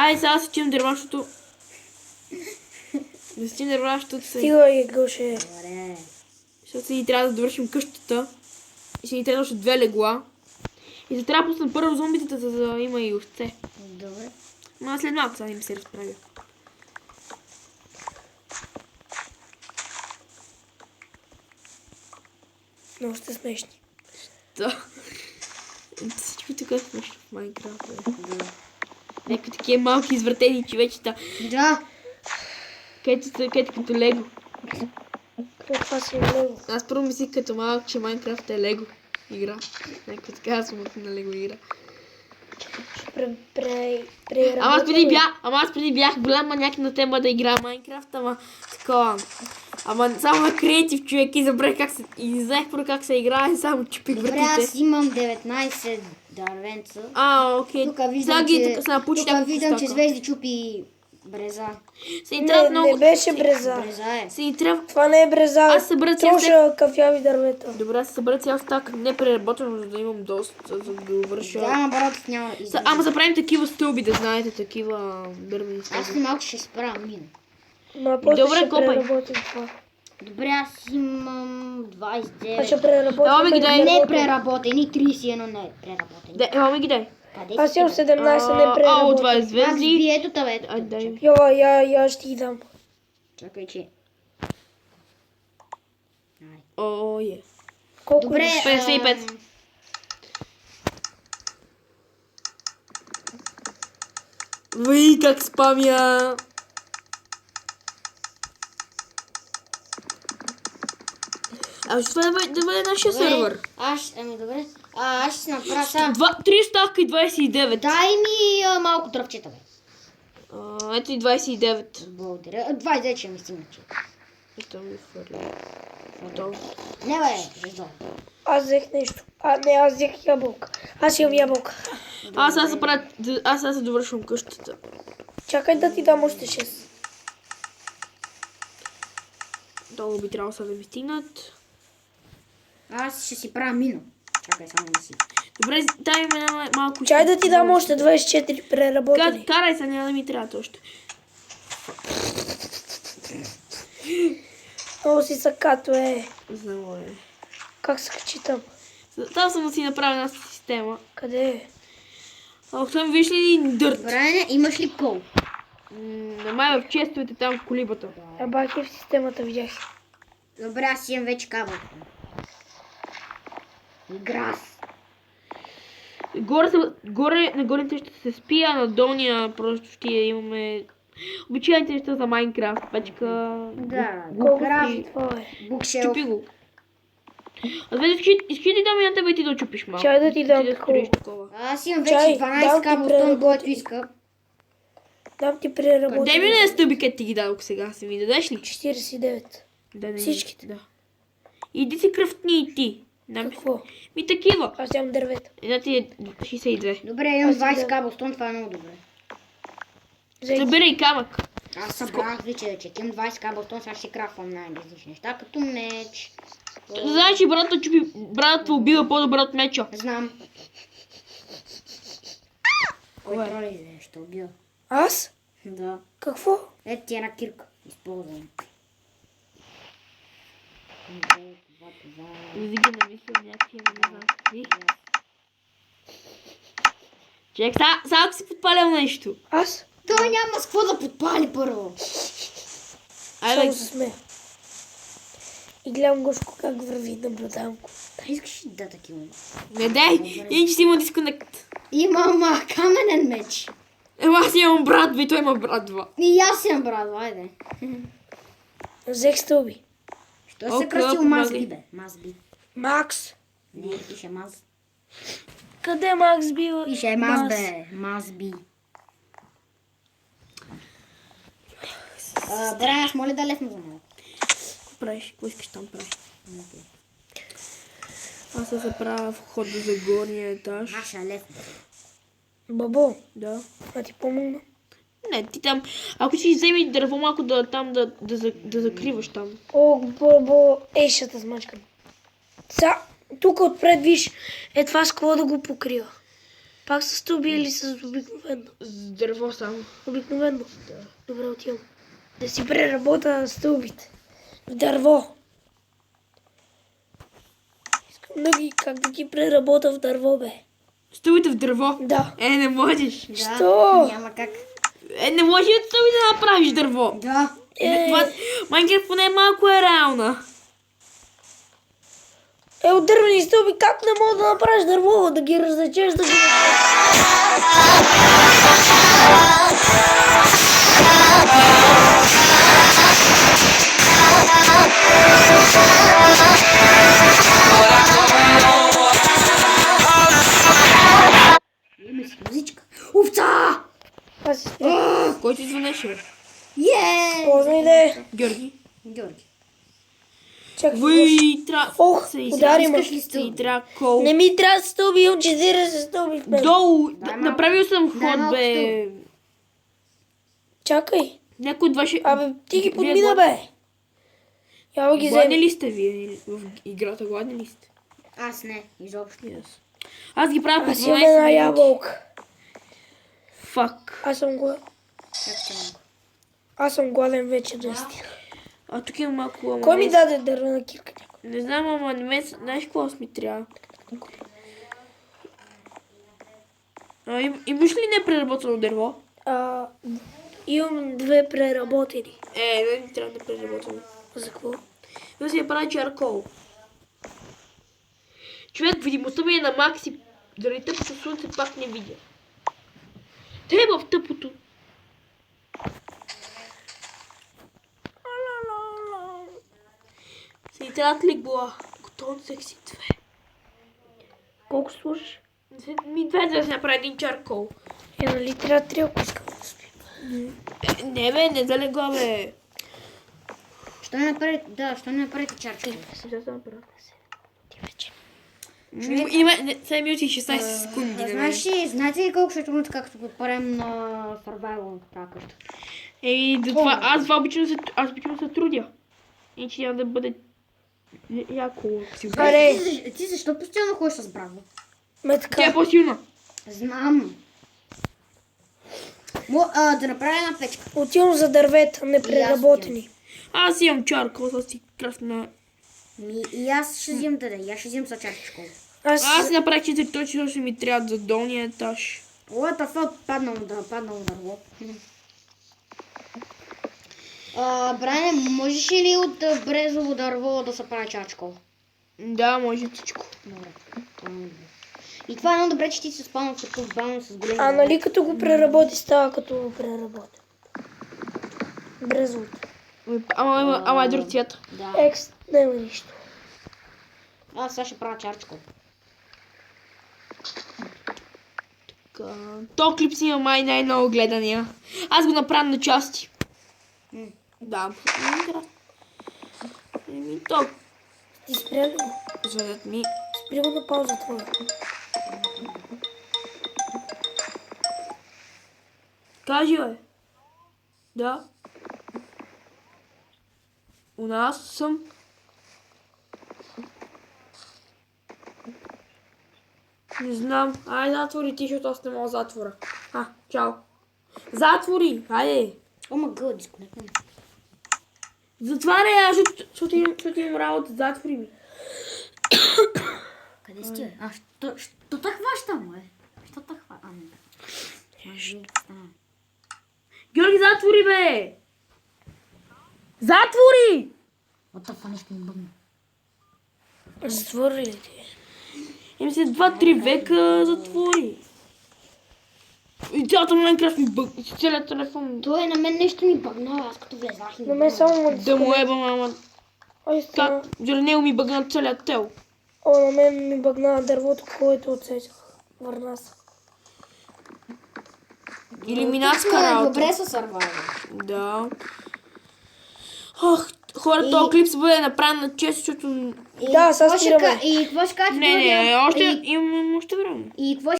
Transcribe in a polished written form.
Ай, сега си тим дърва, защото... Да си тим дърва, защото се... Стига и гълше. Добре. Защото си трябва да довършим къщата. И ще ни трябва още 2 легла. И ще трябва да пуснем първо зомбитата, за да има и овце. Добре. Ма след малко сега им се разправя. Много сте смешни. Да. Всичко така е смешно в Майнкрафт. Някакви такива малки извратени човечета. Да. Където като лего. Това си е лего. Аз първо мислих като малък, че Майнкрафт е лего игра. Някаква така смутна на лего игра. Ама аз преди бях голям маняк на тема да играя Майнкрафт, ама такова. Ама само на креатив човек и забрах как се... И знаех първо как се играе и само чупих Добре, вратите. аз имам 19 дървенца. Окей. Тук виждам, че Звезди чупи бреза. Не беше бреза. Бреза е. Това не е бреза. Аз събра цял Троша кафяви дървета. Добре, аз събра цял стак, не преработвам, за да имам доста, за да го върша. Да, наоборот няма. Ама заправим такива стълби, да знаете, такива дървени стълби. Аз малко ще спра мина. Добре, ще копай. преработим това. Добре, аз имам 29. Аз ще преработим. Ами ги дай. Не преработени, 31 не преработени. Ела ги дай. Къде Аз имам 17 не Това е преработени. Аз звезди. би ето това, ето. Ай, дай. Йова, я ще ти дам. Чакай, че. О, е. Колко Добре. имаш? 55. Вий, как спамя. Това да бъде нашия сервер. Добре. Аз ще направя сега. 3 ставка и 29. Дай ми малко дръвчета, бе. Ето и 29. Благодаря. 29 ще ми стигна, че. Ето ми хвърля. Готово. Не, бе, жезо. Аз взех нещо. Не, аз взех ябълка. Аз имам ябълка. Аз сега се довършвам къщата. Чакай да ти дам още 6. Долу би трябвало сега да ми стигнат. Аз ще си правя мино. Чакай, само да си. Добре, дай ми една малко... Чай да ти дам още 24 преработени. Карай се, няма да ми трябва още. Много си сакато Знamo е. Как се качи там? Там съм си направил една система. Къде е? Там виж ли дърт? Добре, имаш ли кол? Май в честовете там в колибата. Баки в системата видях. Добре, аз имам вече кабел. Грас. На горните ще се спи, а на долния просто ще имаме обичайните неща за Майнкрафт. Печка, Да, Колко грас. това е? Букшелф. чупи го. А две искаш да дам и на тебе и ти да чупиш малко. Чай да ти дам Ти да такова. строиш такова. Аз имам Чай, вече дам 12 ти каблстон, преработени. който иска. Дам ти Дай ми преработени. на стъби, къде ти ги дадох сега. Си ми дадеш ли? 49. Да, не, Всичките? Да. Иди си кръфтни и ти. Какво? Ми такива. Аз имам дървета. Една ти е 62. Добре, имам Аз си 20 дам. каблстон, това е много добре. Събирай камък. Аз събрах вече, че имам 20 каблстон, сега ще крафвам най-различни неща, като меч. Знаеш, че братът убива по-добре от меча. Знам. Кой троли ще убива? Аз? Да. Какво? Ето ти една кирка. Използвам. Винаги намислям някакви, не знам какви. Чек, сега ако си подпалял нещо. Аз? Той няма с какво да подпали първо. Айде, Само се смея. И гледам Гошко как върви, наблюдавам го. Да, искаш ли да такива? не дай, иначе си има дисконект. Имам каменен меч. Аз имам брат 2 и той има брат 2. И аз имам брат, айде. Взех стълби. Що се О, кръстил помагай. Мазби, бе? Мазби. Макс. Не, пише Маз. Къде Макс бил? Пише Маз, бе. Мазби. Добре, аз моля да лесна за малко. Какво правиш? Какво искаш там правиш? Аз се правя входа за горния етаж. Аз ще лесна. Бабо, Да. а ти помогна? Не, ти там, ако си вземи дърво малко да закриваш там. О, бабо, ще те смачкам. Тук отпред виж, това с какво да го покрива. Пак с стълби или с обикновено? С дърво само. Обикновено. Добре, отивам. Да си преработя стълбите. В дърво. Искам как да ги преработя в дърво, бе. Стълбите в дърво? Да. Не можеш. Да, Що? няма как. Не можеш от стълби да направиш дърво. Да. Майнкрафт поне малко е реална. От дървени стълби как не мога да направиш дърво? Да ги разлечеш, да ги... Има си музичка. Овца! Аз си Кой ти звънеше? Познай да е. Георги. Георги. Чакай. Ох, удари ме. Кол. Не ми трябва да стълби, имам 40 стълби в мен. Долу. Дай Направил съм ход, малко бе. Чакай. Някой от ваши... Абе, ти ги Вие подмина, бе. Я ги Гладни вземи. ли сте вие в играта? Гладни ли сте? Аз не, изобщо. Yes. Аз ги правя по Аз имам 12 една минути. ябълка. Фак. Аз съм гладен. Как ще Аз съм гладен вече, наистина. А тук има малко... ама Кой ми не- даде дървена кирка? Не знам, ама не ме... Знаеш какво ми трябва? Имаш ли непреработено дърво? Имам 2 преработени. Не трябва да преработено. За какво? Да си я прави чаркол. Човек, видимостта ми е на макс и заради тъпото слънце пак не видя. Трябва в тъпото. Си трябват ли гола? Готовно секси 2. Колко слушаш? Ми 2 да се направи един чаркол. Нали трябва 3, ако искам да спим. Не бе, не залегла бе. Що не направите, да, що не направите чарчка? Сега да направя. Ти вече. Има 7 минути и 16 секунди. не бе. Знаете ли колко ще е трудно, както го правим на Survival на тази къща? До това, аз обичам да се трудя. Иначе няма да бъде яко. ако си убия. Аре, Ти защо постоянно ходиш с Браво? ме Тя така. е по-силна. Знам. Да направя една печка. Отивам за дървета, непреработени. Аз имам чаркол, аз си крафна. И аз ще взимам и аз ще взимам за чарчичко. Аз си направих 4 точки, защото ми трябва за долния етаж. What the fuck, паднало дърво. Бране, можеш ли от брезово дърво да се прави чарчко? Да, може всичко. Добре. И това е много добре, че ти се спална в такъв балон с големи А нали като го преработи, става като преработен. Брезовото. Ама е друг цвят. Да. Няма нищо. Аз сега ще правя чарчко. То клип си има май най-много гледания. Аз го направя на части. Да. То. Ти спря ли го? Звънят ми. Спри го на пауза твоя. Кажи, бе. Да. У нас съм. Не знам. Ай, затвори ти, защото аз не мога да затворя. Чао. Затвори. Хайде. О, ма гъл, дисконектна. Затваряй, защото имам работа. Затвори ми. Къде си ти, бе? Що те хващам, бе? Що те хващам? Георги, затвори, бе. Затвори! What the fuck, нещо ми бъгна. Затвори ли ти? Им се 2-3 века затвори. И цялата Майнкрафт ми бъгна. Целият телефон. Той на мен нещо ми бъгна, аз като влезах и На мен само ме Да му еба, мама. Ой, стана. Как? Заради него ми бъгна целият тел. На мен ми бъгна дървото, което отсечах. Върна се. Илюминатска работа. Добре са сървайва. Да. Ох, хора, този клип се бъде направен на чест, защото... Да, сега спираме. И какво ще кажете? Не, още имам още време. И какво